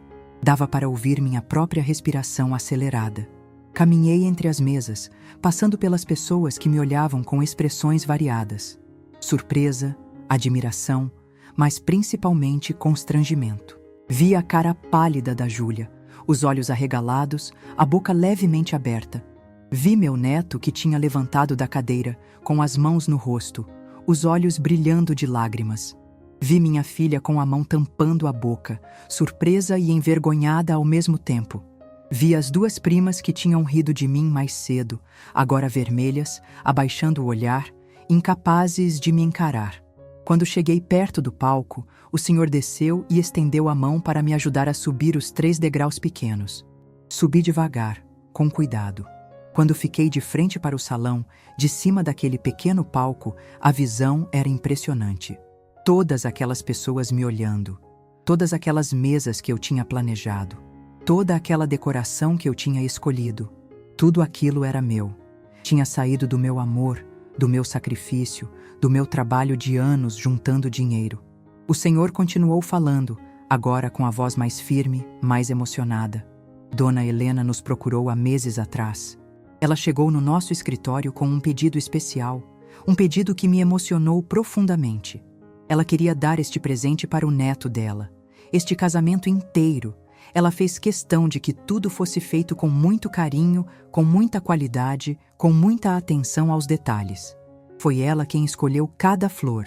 Dava para ouvir minha própria respiração acelerada. Caminhei entre as mesas, passando pelas pessoas que me olhavam com expressões variadas. Surpresa, admiração, mas principalmente constrangimento. Vi a cara pálida da Júlia, os olhos arregalados, a boca levemente aberta. Vi meu neto que tinha levantado da cadeira, com as mãos no rosto, os olhos brilhando de lágrimas. Vi minha filha com a mão tampando a boca, surpresa e envergonhada ao mesmo tempo. Vi as 2 primas que tinham rido de mim mais cedo, agora vermelhas, abaixando o olhar, incapazes de me encarar. Quando cheguei perto do palco, o senhor desceu e estendeu a mão para me ajudar a subir os 3 degraus pequenos. Subi devagar, com cuidado. Quando fiquei de frente para o salão, de cima daquele pequeno palco, a visão era impressionante. Todas aquelas pessoas me olhando, todas aquelas mesas que eu tinha planejado, toda aquela decoração que eu tinha escolhido, tudo aquilo era meu. Tinha saído do meu amor, do meu sacrifício, do meu trabalho de anos juntando dinheiro. O Senhor continuou falando, agora com a voz mais firme, mais emocionada. Dona Helena nos procurou há meses atrás. Ela chegou no nosso escritório com um pedido especial, um pedido que me emocionou profundamente. Ela queria dar este presente para o neto dela, este casamento inteiro. Ela fez questão de que tudo fosse feito com muito carinho, com muita qualidade, com muita atenção aos detalhes. Foi ela quem escolheu cada flor,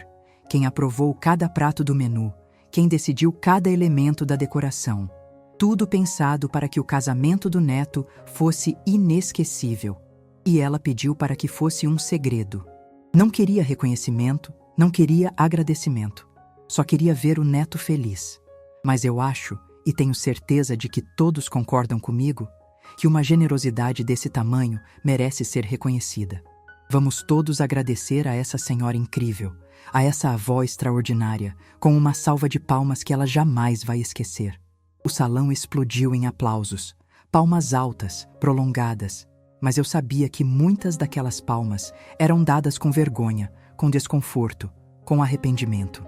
quem aprovou cada prato do menu, quem decidiu cada elemento da decoração. Tudo pensado para que o casamento do neto fosse inesquecível. E ela pediu para que fosse um segredo. Não queria reconhecimento, não queria agradecimento. Só queria ver o neto feliz. Mas eu acho, e tenho certeza de que todos concordam comigo, que uma generosidade desse tamanho merece ser reconhecida. Vamos todos agradecer a essa senhora incrível, a essa avó extraordinária, com uma salva de palmas que ela jamais vai esquecer. O salão explodiu em aplausos, palmas altas, prolongadas, mas eu sabia que muitas daquelas palmas eram dadas com vergonha, com desconforto, com arrependimento.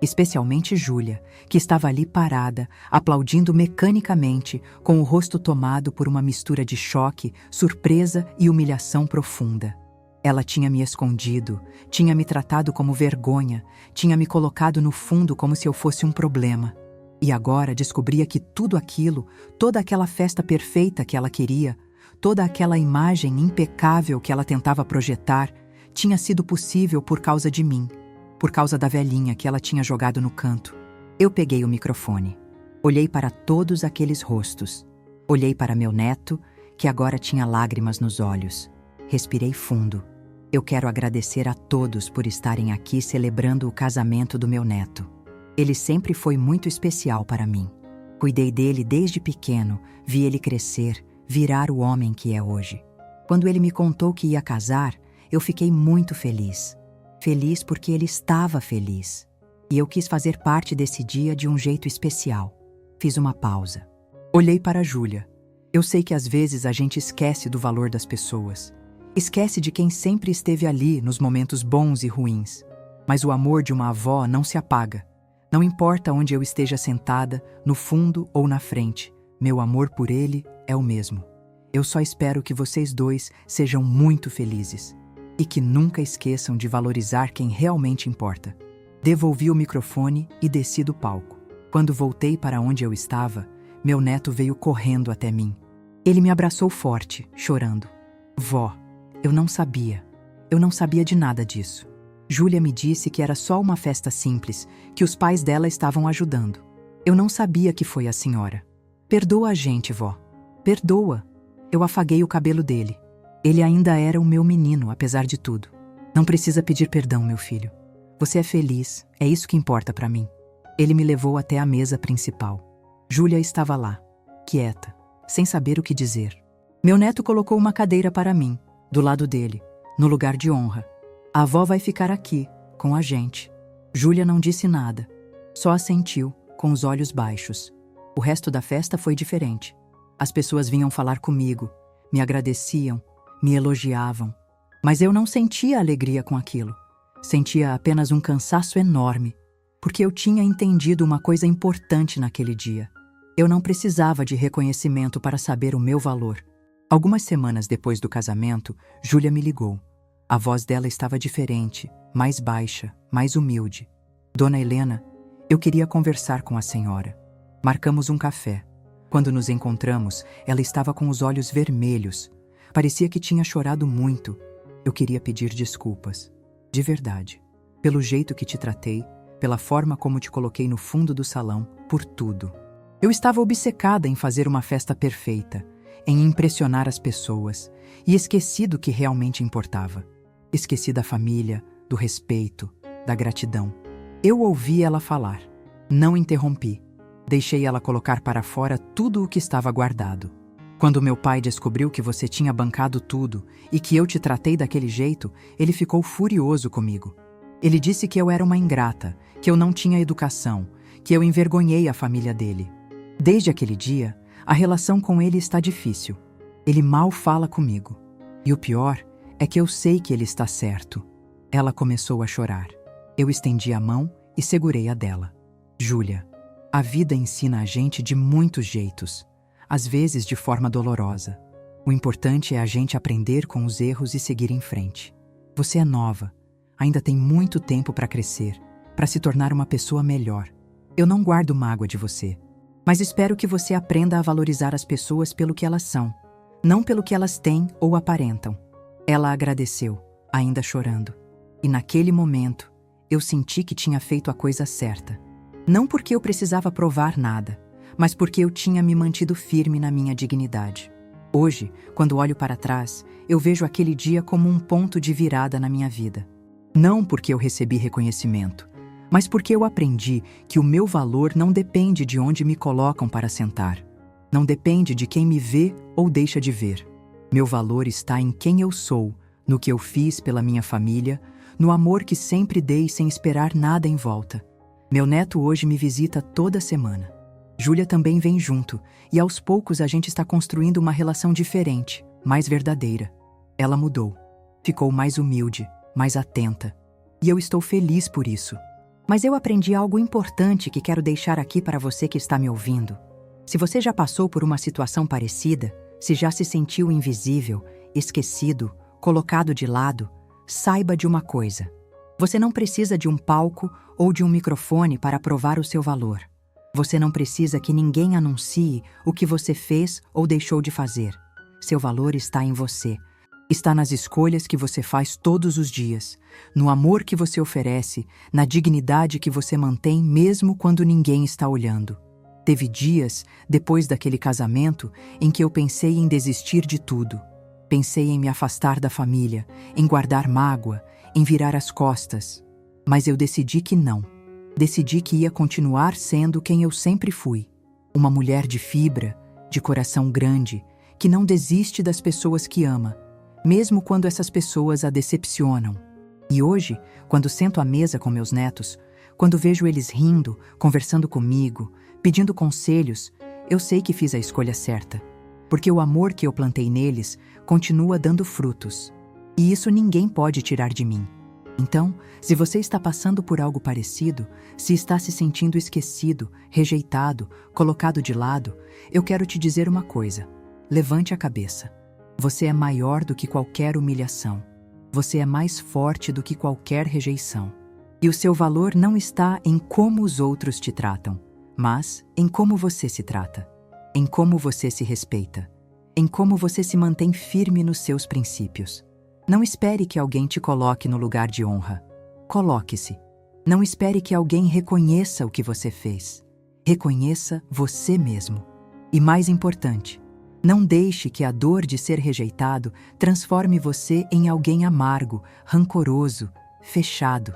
Especialmente Júlia, que estava ali parada, aplaudindo mecanicamente, com o rosto tomado por uma mistura de choque, surpresa e humilhação profunda. Ela tinha me escondido, tinha me tratado como vergonha, tinha me colocado no fundo como se eu fosse um problema. E agora descobria que tudo aquilo, toda aquela festa perfeita que ela queria, toda aquela imagem impecável que ela tentava projetar, tinha sido possível por causa de mim, por causa da velhinha que ela tinha jogado no canto. Eu peguei o microfone. Olhei para todos aqueles rostos. Olhei para meu neto, que agora tinha lágrimas nos olhos. Respirei fundo. Eu quero agradecer a todos por estarem aqui celebrando o casamento do meu neto. Ele sempre foi muito especial para mim. Cuidei dele desde pequeno, vi ele crescer, virar o homem que é hoje. Quando ele me contou que ia casar, eu fiquei muito feliz. Feliz porque ele estava feliz. E eu quis fazer parte desse dia de um jeito especial. Fiz uma pausa. Olhei para a Júlia. Eu sei que às vezes a gente esquece do valor das pessoas. Esquece de quem sempre esteve ali nos momentos bons e ruins. Mas o amor de uma avó não se apaga. Não importa onde eu esteja sentada, no fundo ou na frente, meu amor por ele é o mesmo. Eu só espero que vocês dois sejam muito felizes e que nunca esqueçam de valorizar quem realmente importa. Devolvi o microfone e desci do palco. Quando voltei para onde eu estava, meu neto veio correndo até mim. Ele me abraçou forte, chorando. Vó, eu não sabia de nada disso. Júlia me disse que era só uma festa simples, que os pais dela estavam ajudando. Eu não sabia que foi a senhora. Perdoa a gente, vó. Perdoa. Eu afaguei o cabelo dele. Ele ainda era o meu menino, apesar de tudo. Não precisa pedir perdão, meu filho. Você é feliz, é isso que importa para mim. Ele me levou até a mesa principal. Júlia estava lá, quieta, sem saber o que dizer. Meu neto colocou uma cadeira para mim, do lado dele, no lugar de honra. A avó vai ficar aqui, com a gente. Júlia não disse nada, só assentiu, com os olhos baixos. O resto da festa foi diferente. As pessoas vinham falar comigo, me agradeciam, me elogiavam. Mas eu não sentia alegria com aquilo. Sentia apenas um cansaço enorme, porque eu tinha entendido uma coisa importante naquele dia. Eu não precisava de reconhecimento para saber o meu valor. Algumas semanas depois do casamento, Júlia me ligou. A voz dela estava diferente, mais baixa, mais humilde. Dona Helena, eu queria conversar com a senhora. Marcamos um café. Quando nos encontramos, ela estava com os olhos vermelhos. Parecia que tinha chorado muito. Eu queria pedir desculpas. De verdade. Pelo jeito que te tratei, pela forma como te coloquei no fundo do salão, por tudo. Eu estava obcecada em fazer uma festa perfeita, em impressionar as pessoas, e esqueci do que realmente importava. Esqueci da família, do respeito, da gratidão. Eu ouvi ela falar. Não interrompi. Deixei ela colocar para fora tudo o que estava guardado. Quando meu pai descobriu que você tinha bancado tudo e que eu te tratei daquele jeito, ele ficou furioso comigo. Ele disse que eu era uma ingrata, que eu não tinha educação, que eu envergonhei a família dele. Desde aquele dia, a relação com ele está difícil. Ele mal fala comigo. E o pior é que eu sei que ele está certo. Ela começou a chorar. Eu estendi a mão e segurei a dela. Júlia, a vida ensina a gente de muitos jeitos, às vezes de forma dolorosa. O importante é a gente aprender com os erros e seguir em frente. Você é nova, ainda tem muito tempo para crescer, para se tornar uma pessoa melhor. Eu não guardo mágoa de você, mas espero que você aprenda a valorizar as pessoas pelo que elas são, não pelo que elas têm ou aparentam. Ela agradeceu, ainda chorando. E naquele momento, eu senti que tinha feito a coisa certa. Não porque eu precisava provar nada, mas porque eu tinha me mantido firme na minha dignidade. Hoje, quando olho para trás, eu vejo aquele dia como um ponto de virada na minha vida. Não porque eu recebi reconhecimento, mas porque eu aprendi que o meu valor não depende de onde me colocam para sentar. Não depende de quem me vê ou deixa de ver. Meu valor está em quem eu sou, no que eu fiz pela minha família, no amor que sempre dei sem esperar nada em volta. Meu neto hoje me visita toda semana. Júlia também vem junto, e aos poucos a gente está construindo uma relação diferente, mais verdadeira. Ela mudou. Ficou mais humilde, mais atenta. E eu estou feliz por isso. Mas eu aprendi algo importante que quero deixar aqui para você que está me ouvindo. Se você já passou por uma situação parecida, se já se sentiu invisível, esquecido, colocado de lado, saiba de uma coisa. Você não precisa de um palco ou de um microfone para provar o seu valor. Você não precisa que ninguém anuncie o que você fez ou deixou de fazer. Seu valor está em você. Está nas escolhas que você faz todos os dias, no amor que você oferece, na dignidade que você mantém mesmo quando ninguém está olhando. Teve dias, depois daquele casamento, em que eu pensei em desistir de tudo. Pensei em me afastar da família, em guardar mágoa, em virar as costas. Mas eu decidi que não. Decidi que ia continuar sendo quem eu sempre fui. Uma mulher de fibra, de coração grande, que não desiste das pessoas que ama, mesmo quando essas pessoas a decepcionam. E hoje, quando sento à mesa com meus netos, quando vejo eles rindo, conversando comigo, pedindo conselhos, eu sei que fiz a escolha certa, porque o amor que eu plantei neles continua dando frutos. E isso ninguém pode tirar de mim. Então, se você está passando por algo parecido, se está se sentindo esquecido, rejeitado, colocado de lado, eu quero te dizer uma coisa. Levante a cabeça. Você é maior do que qualquer humilhação. Você é mais forte do que qualquer rejeição. E o seu valor não está em como os outros te tratam, mas em como você se trata, em como você se respeita, em como você se mantém firme nos seus princípios. Não espere que alguém te coloque no lugar de honra. Coloque-se. Não espere que alguém reconheça o que você fez. Reconheça você mesmo. E mais importante, não deixe que a dor de ser rejeitado transforme você em alguém amargo, rancoroso, fechado.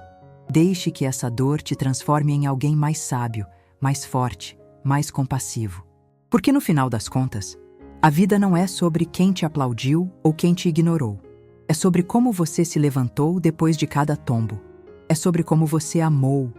Deixe que essa dor te transforme em alguém mais sábio, mais forte, mais compassivo. Porque no final das contas, A vida não é sobre quem te aplaudiu ou quem te ignorou. É sobre como você se levantou depois de cada tombo. É sobre como você amou,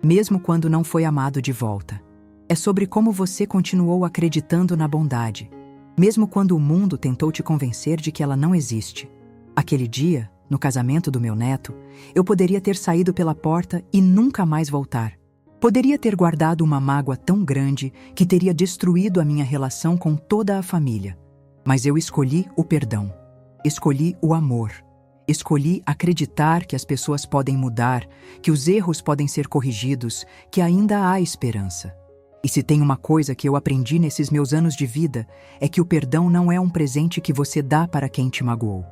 mesmo quando não foi amado de volta. É sobre como você continuou acreditando na bondade, mesmo quando o mundo tentou te convencer de que ela não existe. Aquele dia, no casamento do meu neto, eu poderia ter saído pela porta e nunca mais voltar. Poderia ter guardado uma mágoa tão grande que teria destruído a minha relação com toda a família. Mas eu escolhi o perdão. Escolhi o amor. Escolhi acreditar que as pessoas podem mudar, que os erros podem ser corrigidos, que ainda há esperança. E se tem uma coisa que eu aprendi nesses meus anos de vida, é que o perdão não é um presente que você dá para quem te magoou.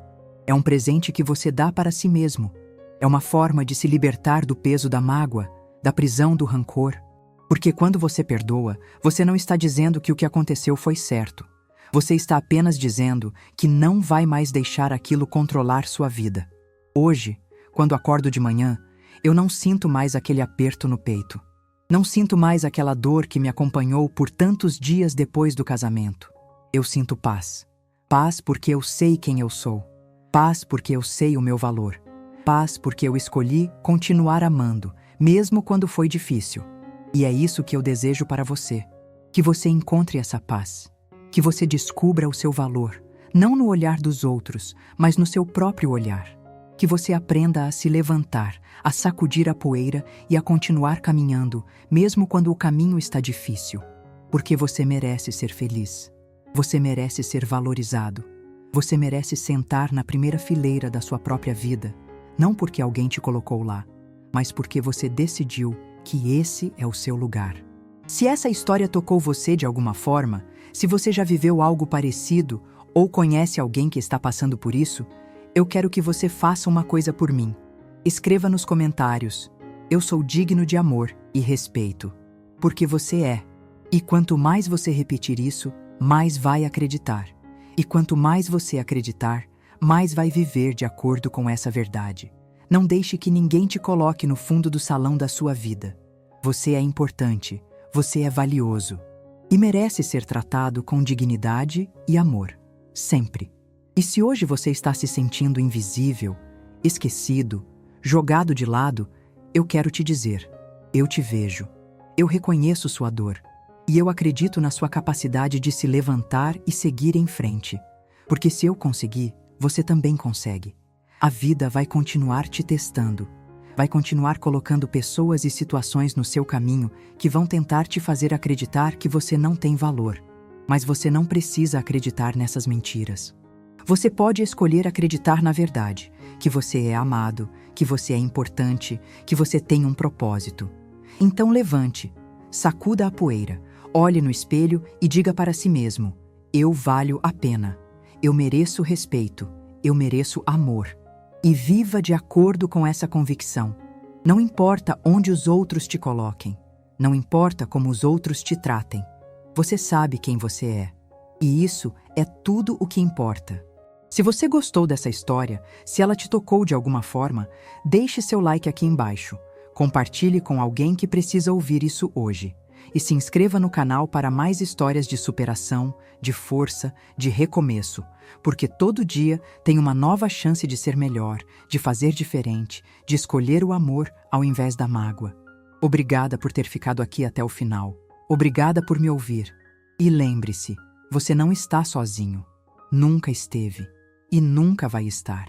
É um presente que você dá para si mesmo. É uma forma de se libertar do peso da mágoa, da prisão do rancor. Porque quando você perdoa, você não está dizendo que o que aconteceu foi certo. Você está apenas dizendo que não vai mais deixar aquilo controlar sua vida. Hoje, quando acordo de manhã, eu não sinto mais aquele aperto no peito. Não sinto mais aquela dor que me acompanhou por tantos dias depois do casamento. Eu sinto paz. Paz porque eu sei quem eu sou. Paz porque eu sei o meu valor. Paz porque eu escolhi continuar amando, mesmo quando foi difícil. E é isso que eu desejo para você. Que você encontre essa paz. Que você descubra o seu valor, não no olhar dos outros, mas no seu próprio olhar. Que você aprenda a se levantar, a sacudir a poeira e a continuar caminhando, mesmo quando o caminho está difícil. Porque você merece ser feliz. Você merece ser valorizado. Você merece sentar na primeira fileira da sua própria vida, não porque alguém te colocou lá, mas porque você decidiu que esse é o seu lugar. Se essa história tocou você de alguma forma, se você já viveu algo parecido ou conhece alguém que está passando por isso, eu quero que você faça uma coisa por mim. Escreva nos comentários: eu sou digno de amor e respeito. Porque você é. E quanto mais você repetir isso, mais vai acreditar. E quanto mais você acreditar, mais vai viver de acordo com essa verdade. Não deixe que ninguém te coloque no fundo do salão da sua vida. Você é importante, você é valioso. E merece ser tratado com dignidade e amor. Sempre. E se hoje você está se sentindo invisível, esquecido, jogado de lado, eu quero te dizer: eu te vejo. Eu reconheço sua dor. E eu acredito na sua capacidade de se levantar e seguir em frente. Porque se eu conseguir, você também consegue. A vida vai continuar te testando. Vai continuar colocando pessoas e situações no seu caminho que vão tentar te fazer acreditar que você não tem valor. Mas você não precisa acreditar nessas mentiras. Você pode escolher acreditar na verdade, que você é amado, que você é importante, que você tem um propósito. Então levante, sacuda a poeira, olhe no espelho e diga para si mesmo: eu valho a pena, eu mereço respeito, eu mereço amor. E viva de acordo com essa convicção. Não importa onde os outros te coloquem, não importa como os outros te tratem. Você sabe quem você é. E isso é tudo o que importa. Se você gostou dessa história, se ela te tocou de alguma forma, deixe seu like aqui embaixo. Compartilhe com alguém que precisa ouvir isso hoje. E se inscreva no canal para mais histórias de superação, de força, de recomeço. Porque todo dia tem uma nova chance de ser melhor, de fazer diferente, de escolher o amor ao invés da mágoa. Obrigada por ter ficado aqui até o final. Obrigada por me ouvir. E lembre-se, você não está sozinho. Nunca esteve. E nunca vai estar.